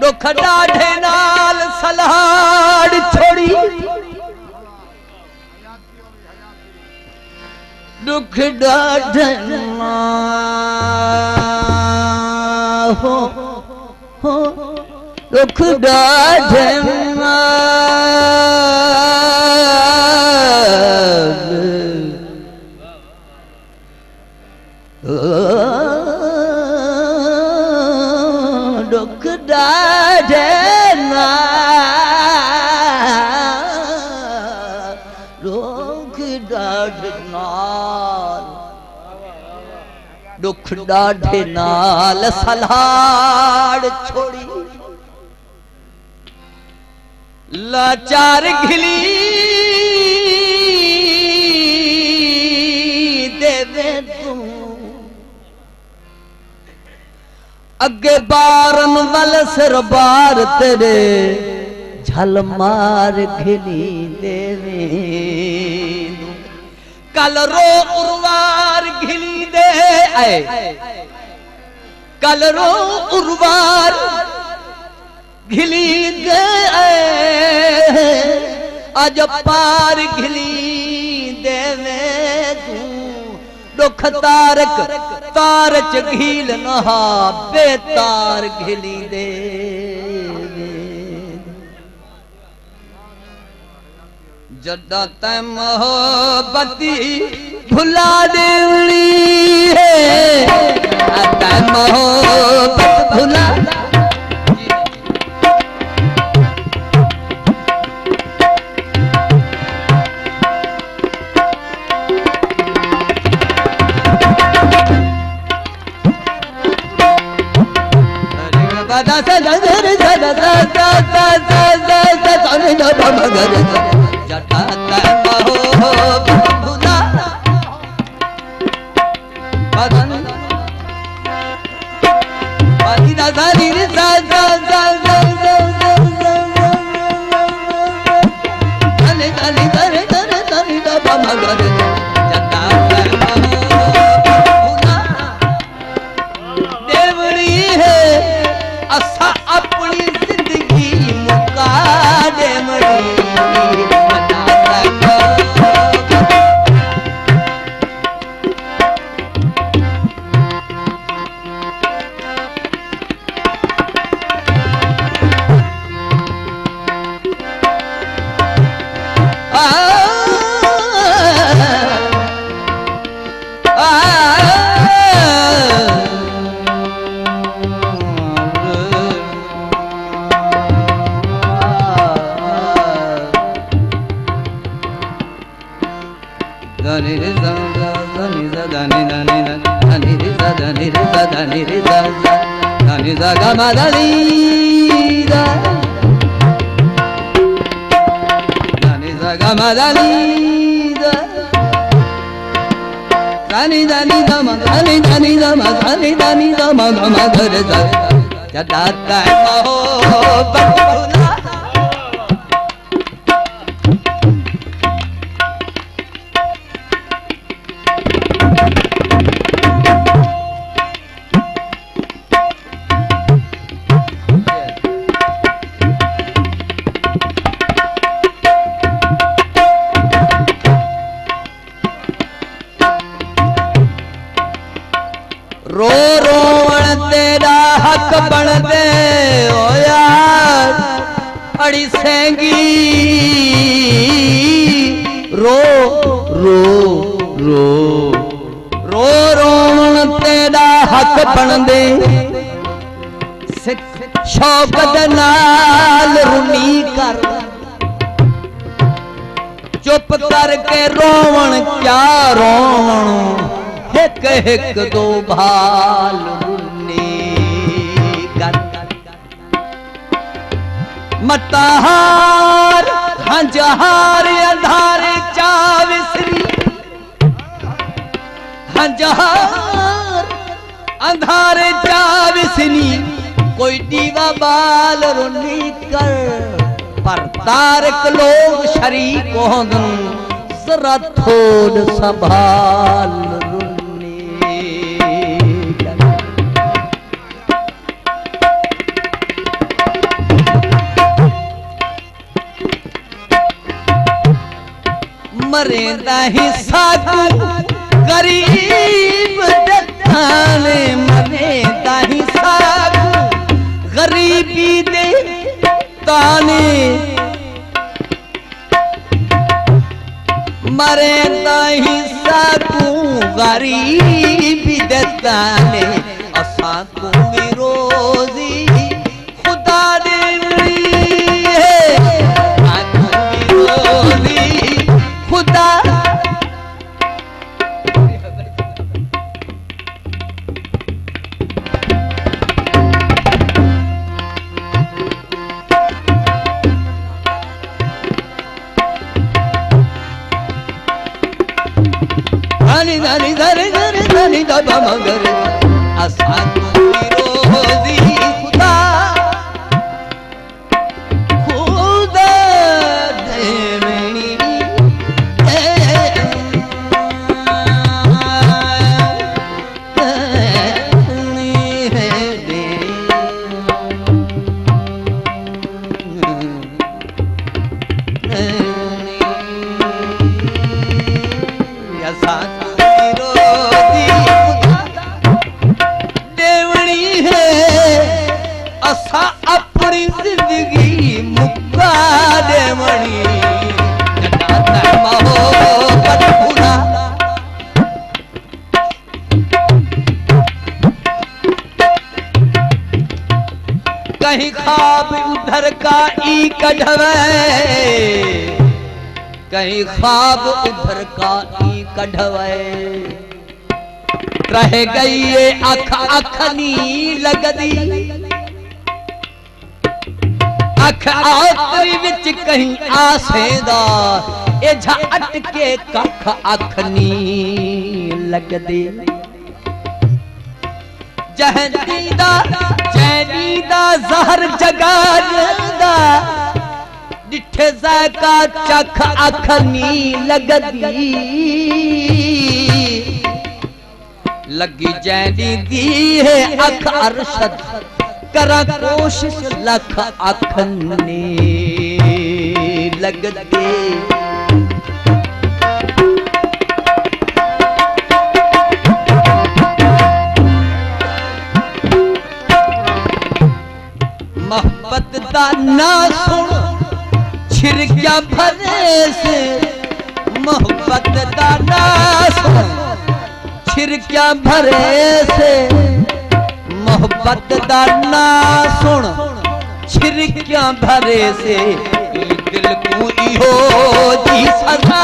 दुख डाढ़े नाल सलाड़ छोड़ी दुख डाढ़े नाल हो दुख डाढ़े दुख डाढ़े दुख डाढ़े दुख डाढ़े नाल सलाड़ छोड़ी लाचार घिली देवे तू अगे बारन वल सिर बार तेरे झल मार घिली देवे कल रो उर्वार घिली दे आए कल रो उर्वार घिली दे आज पार घिली देवे तू दुख तारक तारच घील नहा बेतार घिली दे जदा तै मोहब्बती भुला देवली है तै मोहब्बत भुला शौकत नाल रुनी कर चुप करके रोवण क्या रोवण एक एक दो भाल रुनी कर मताहार हंजहार अंधारे चाविसरी हंजहार अंधारे चाविसनी कोई दीवा बाल रुनी कर पर तारक लोग शरीक होंदन जरा थोड़ संभाल रुनी कर मरेंदा हिस्सा गरीब दत्ताने मरेंदा हिस्सा गरीबी दे ताने मरेंदा हिस्सा गरीबी दे ताने असा को रोजी खुदा दे रोजी खुदा धनी धनी धनी धनी धनी दबा मगर असा रोजी खुदा खुदा देवनी असा अपनी जिंदगी मुक्का देवनी मोहब्बत भुला कहीं ख्वाब उधर का ई कढ़वे कहीं ख्वाब उधर का ई कढ़वे रह गई ये अख अखनी लगदी अख आतरी विच कहीं आसेदा ए झट के कख अखनी लगदी जहनीदा जैनीदा जहर जगादा डिठे जाका चख अखनी लगदी लगी जैनी दी है अख अरशद करा कोशिश लख अखने लगते मोहब्बत दा ना सुन छिरकिया भरे से मोहब्बत दा ना सुन छिरकिया भरे से मोहब्बत दा ना सुन छिरकिया भरे से दिल को इहो जी सजा